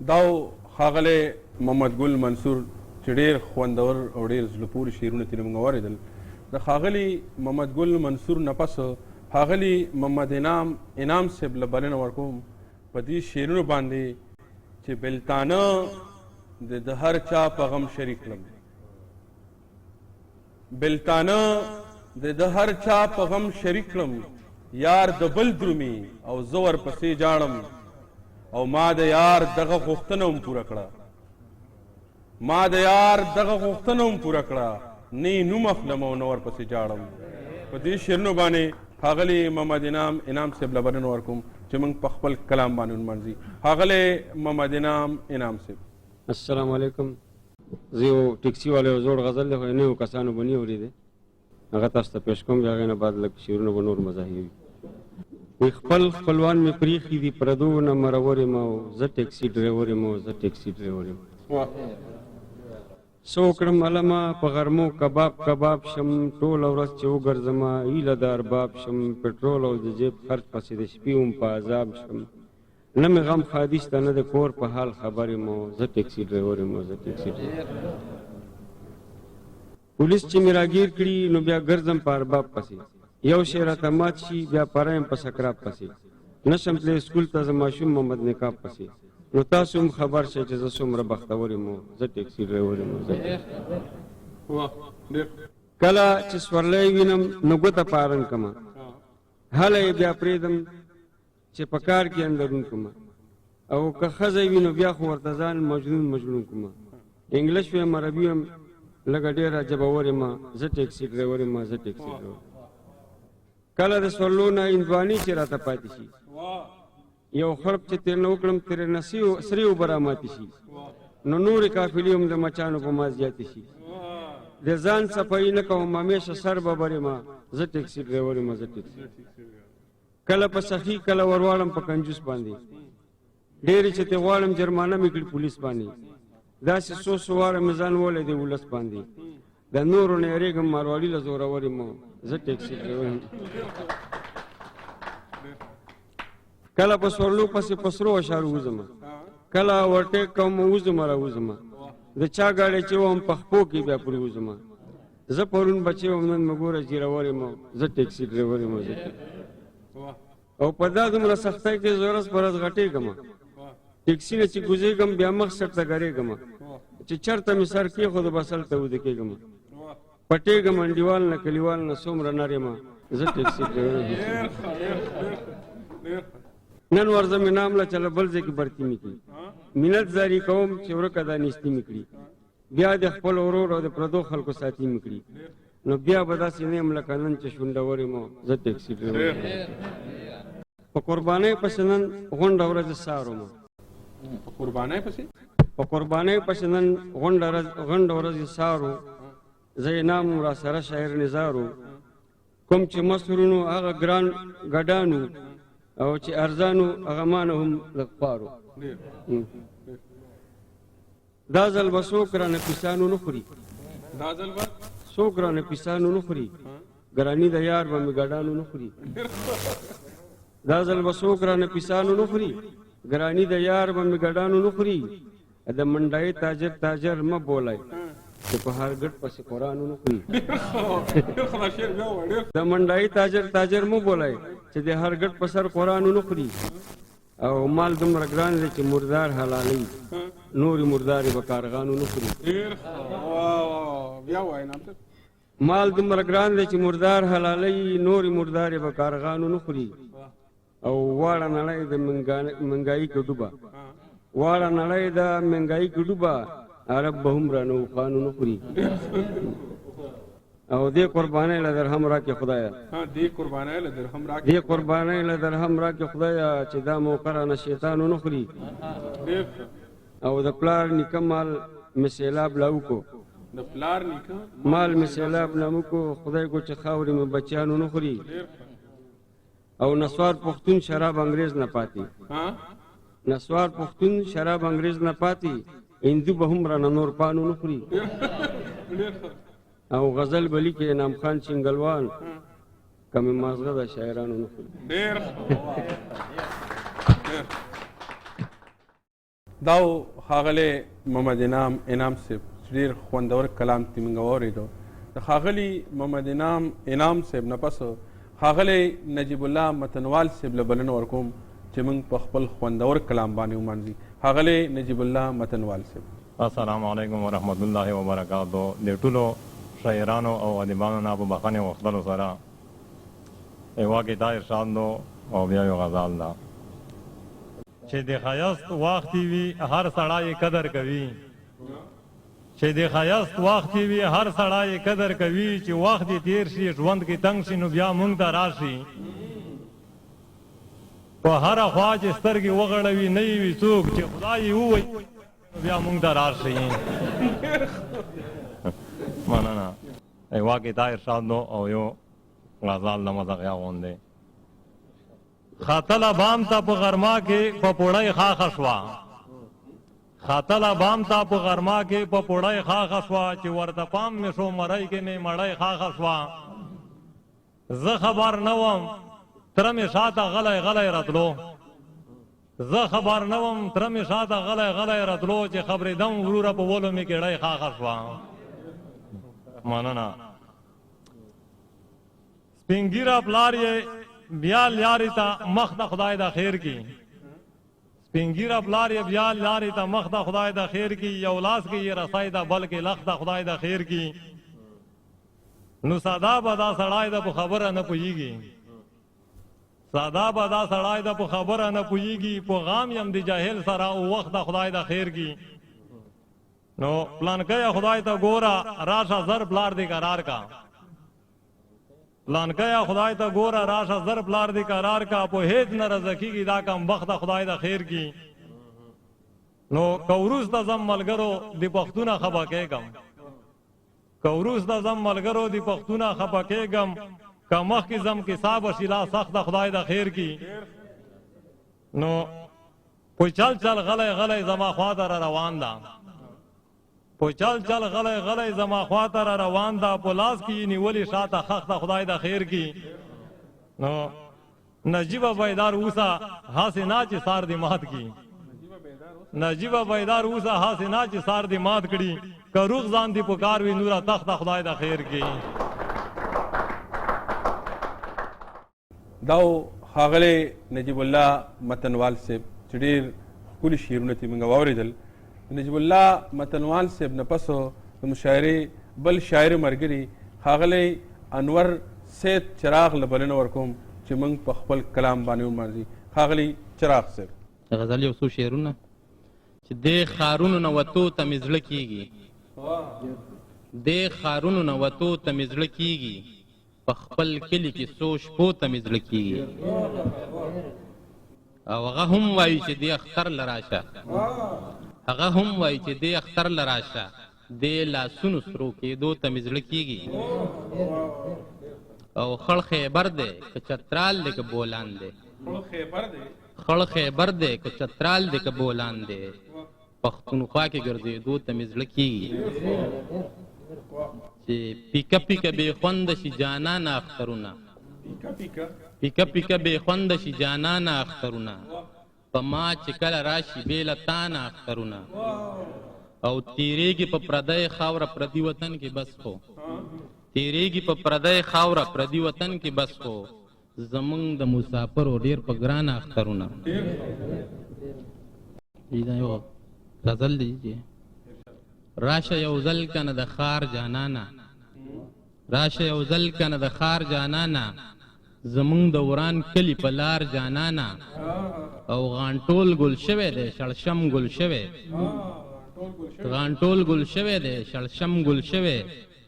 داو ښاغلی محمد ګل منصور چې ډېر خوندور او ډېر زړه پورې شعرونه ترې موږ واورېدل. د ښاغلي محمد ګل منصور نه پس ښاغلي محمد انعام صاحب له بلنه ورکوم په دې شعرونو باندې چې بلتانه د هر چا په غم شریک کړم، بلتانه د هر چا په غم شریک کړم، یار د بل درومي او زه ورپسې جاړم، او ما د یار دغه غوښتنه هم پوره کړه، ما د یار دغه غوښتنه هم پوره کړه، نه یې نوم اخلم او نه ورپسې جاړم. په دې شعرونو باندې ښاغلي محمد انعام صاحب له بلنه ورکوم چې موږ په خپل کلام باندې ونمانځي. ښاغلی محمد انعام صاحب. السلام علیکم. زه یو ټیکسي والا یو زوړ غزل دی خو نویو کسانو به نه اورېدی، هغه تاسو ته پیش کوم، بیا هغې نه بعد لږ شعرونه به نور مزاحي وي. خپل خپلوان مې پریښي دي پردو نه مرور یم او زه ټیکسي ډریور یم او زه ټیکسي ډریور یم. څه وکړم علمه په غرمو کباب شم، ټوله ورځ چې وګرځمه هیله د ارباب شم، پټرول او د جیب خرچ پسې د شپې هم په عذاب شم، نه مې غم ښادي شته نه د کور په حال خبر یم او زه ټیکسي ډریور یم او زه ټیکسي ډریور. پولیس چې مې راګیر کړي نو بیا ګرځم په ارباب پسې، یو شی راته مات شي بیا پره یم په سکراب پسې، نشم تللی سکول ته زه ماشوم محمد نقاب پسې، نو تاسو هم خبر شئ چې زه څومره بختور یم او زه ټیکسي ډریور یم. کله چې سورلی وینم نو ګوته پارن کمه، هله یې بیا پرېږدم چې په کار کې اندرون کړمه، او که ښځه وي نو بیا خو ورته ځان مجنون کړمه. انګلیش ویم عربي ویم لږه ډېره ژبور یم، زه ټیکسي ډریور یم زه ټیکسي ډریور. کله د سورلو نه هندواني چې راته پاتې شي، یو خرب چې ترېنه وکړم ترېنه سرې اوبه راماتې شي، نو نورې قافلې هم د مچانو په ما زیاتې شي، د ځان صفایي نه کوم همیشه سر ببر یم زه ټیکسي ډریور یم زه ټیکسي. کله په سخي کله ورواړم په کنجوس باندې، ډېرې چې ترې غواړم جرمانه مې کړي پولیس باندې، داسې څو واره مې ځان ولی دی ولس باندې، د نورو نه یېرېږم ماروالي له زورور یم زه ټیکسي ډریور یم. کله په سورلو پسې په سرو اشارو وځم، کله ورټیک کوم وځم راوځم، د چا ګاډی چې وم په خپو کې بیا پرې وځم، زه پرون بچی وم نن مې ګوره جیرور یم زه ټیکسي ډریور یم زه. او په دا دومره سختۍ کې زه ورځ په ورځ غټېږم، ټیکسي نه چې کوزېږم بیا مخ سر ته ګرېږم، چې چېرته مې سر کېښود بس هلته ویده کېږم، پټېږم انډیوال نه کلیوال نه څومره نر یم زه ټیکسي ډریور یم. نن ورځم انعام له چله بل ځای کې برتي مې کړي، منت زاري کوم چې ورکه دا نیستي مې کړي، بیا د خپل ورور او د پردو خلکو ساتي مې کړي، نو بیا به داسې نه یم لکه نن چې شونډور یم زه ټیکسي ډریور یم. په قربانۍ پسې نن غونډه ورځ ساروم، په قربانۍ پسې نن غونډه ورځ سارو، زه انعام را سره شاعر نزارو، کوم چې مسرونو هغه ګران ګډانو، او چې ارزانو هغه مانه هم لږ خوارو. دا ځل به څوک رانه پیسانو نه خوري، څوک رانه پیسانو نه خوري، ګراني د یار به مې ګډانو نه خوري. دا ځل به څوک رانه پیسانو نه خوري، ګراني د یار به مې ګډانو نه خوري. د منډای تاجر مه بولای چې په هر ګټ پسې قرآن نه خوري. د منډای تاجر مه بولای چې د هر ګټ په سر قرآن نه خوري. او مال دومره ګران دی چې مردار حلالوي، نورې مردارې به کارغانو نه خوري. مال دومره ګران دی چې مردار حلالوي، نورې مردارې به کارغانو نه خوري. او واړه نړۍ د منګایي کې ډوبه، واړه نړۍ د منګایي کې ډوبه، عرب به هم رانه وخانو نه خوري. او دې قربانۍ له درهم راکړې خدایه، دې قربانۍ له درهم راکړې خدایه، چې دا موقع رانه شیطانو نه خوري. او د پلار نیکه مال مې سیلاب لاوکو، مال مې سیلاب ناموکو، خدای کو چې خاورې مې بچیانو نه خوري. او نسوار پښتون شراب انګریز نه پاتې، نسوار پښتون شراب انګریز نه پاتې، هندو به هم رانه نور پانو نه خوري. او غزل بلی کې انعام خان چنګلوان کمی مازغه د شاعرانو نه خوري. دا ښاغلی محمد انعام صاحب ډېر خوندور کلام ترې موږ واورېدو. د ښاغلي محمد انعام صاحب نه پس ښاغلی نجیب الله متنوال صاحب له بلنه ورکوم چې موږ په خپل خوندور کلام باندې ومانځي. ښاغلی نجیب الله متنوال صاحب. السلام علیکم ورحمت الله وبرکاتو. د ټولو شاعرانو او ادیبانو نه په بخښنې غوښتلو سره یو واقع دا ارشاد دو او بیا یو غزال ده چې د ښایست وخت وي هر سړی قدر کوي، چې د ښایست وخت وي هر سړی قدر کوي، چې وخت یې تیر شي ژوند کې تنګ شي نو بیا موږ ته راشي. په هره خوا چې سترګې وغړوي نه وي څوک چې خدای یې ووایي بیا موږ ته راشي. مننه. واقع دا ارشاد دو او یو غزال د مزغیا غوندې. خاتله بام ته په غرما کې په پوړی خاخه شوه، خاتله بام ته په غرما کې په پوړی خاخه شوه، چې ورته پام مې شو مرۍ کې مې مړی خاخه شوه. زه خبر نه وم تره مې شاته غلی غلی راتلو، زه خبر نه وم تره مې شاته غلی غلی راتلو، چې خبرېدم وروره په ولو مې کېړی خاخه شوه. مننه. سپین ږیره پلار یې بیا لارې ته مخ د خدای د خیر کی، سپین ږیره پلار یې بیا لارې ته مخ د خدای د خیر کی، یو لاس کې یې رسۍ ده بلکې لخ د خدای د خیر کی. نو ساده به دا سړی ده په خبره نه پوهېږي، ساده به دا سړی ده په خبره نه پوهېږي، په غام یم د جاهل سره او وخت د خدای د خیر کی. نو پلانکیه خدای ته ګوره راشه زر پلار دې قرار کا، پلانکیه خدای ته ګوره راشه زر پلار دې قرار کا، په هیڅ نه رزقېږي دا کم بخت خدای د خیر کی. نو که وروسته ځم ملګرو د پښتونه خفه کېږم، که وروسته ځم ملګرو د پښتونه خفه کېږم، که مخکې ځم کیسه به شي لا سخت د خدای د خیر کی. نو په چل چل غلی غلی زما خواته را روان ده، په چل چل غلی غلی زما خواته را روان ده، په لاس کې یې نیولې شاته خخ د خدای د خیر کی. نو نجیبه بیدار اوسه هسې نه چې سار دې مات کړي، نجیبه بیدار اوسه هسې نه چې سار دې مات کړي، که روغ ځان دې په کار وي نوره تخت د خدای د خیر کی. دا ښاغلی نجیب الله متنوال صاحب چې ډېر ښکلي شعرونه ترې موږ واورېدل. نجیب الله متنوال صاحب نه پس د مشاعرې بل شاعر ملګري ښاغلی انور سید چراغ له بلنه ورکوم چې موږ په خپل کلام باندې ومانځي. ښاغلی چراغ صاحب. غزل یو څو شعرونه چې دې ښارونو نه وتو ته مې زړه کېږي، دې ښارونو نه وتو ته مې زړه کېږي، په خپل کلي کې څو شپو ته مې زړه کېږي. او هغه هم وایي چې دې اختر له راشه، هغه هم وایي چې دې اختر له راشه، دې لاسونو سرو کېدو ته مې زړه کېږي. او خړ خیبر دی که چترال دی که بولان دی، خړ خیبر دی که چترال دی که بولان دی، پښتونخوا کې ګرځېدو ته مې زړه کېږي. چې پیکه پیکه بې خونده شي جانانه اخترونه، پیکه پیکه بې خونده شي جانانه اخترونه، په ما چې کله راشي بې له تانه اخترونه، او تیریږي په پردی خاوره پردي وطن کې بس خو، تیریږي په پردی خاوره پردي وطن کې بس خو، زمونږ د مسافرو ډېر په ګرانه اخترونه. دا یو غزل دی. راشه یو ځل کنه د ښار جانانه، راشه یو ځل کنه د ښار جانانه، زمونږ د وران کلي په لار جانانه، او غانټول ګل شوی دی شړشم ګل شوی، غانټول ګل شوی دی شړشم ګل شوی،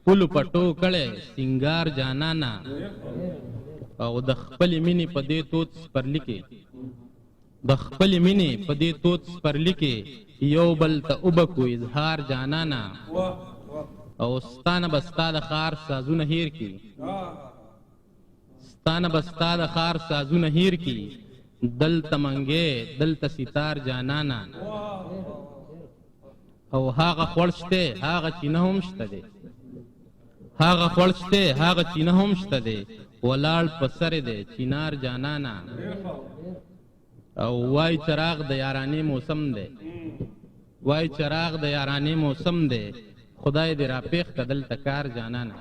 پلو پټو کړی سینګار جانانه، او د خپلې مینې په دې توت سپرلي کې، د خپلې مینې په دې توت سپرلي کې، یو بل ته اوبکو اظهار جانانه، او ستانه به ستا د ښار سازونه هیر کي، ستانه به ستا د ښار سازونه هیر کي، دلته منګې دلته ستار جانانه، او هغه خوړ شته هغه چینه هم شته دی، هغه خوړ شته هغه چینه هم شته دی، ولاړ په سر دی چینار جانانه، او وای چراغ د یارانې موسم دی، وای چراغ د یارانې موسم دی خدای دې را پیښ کدل تکار جانانه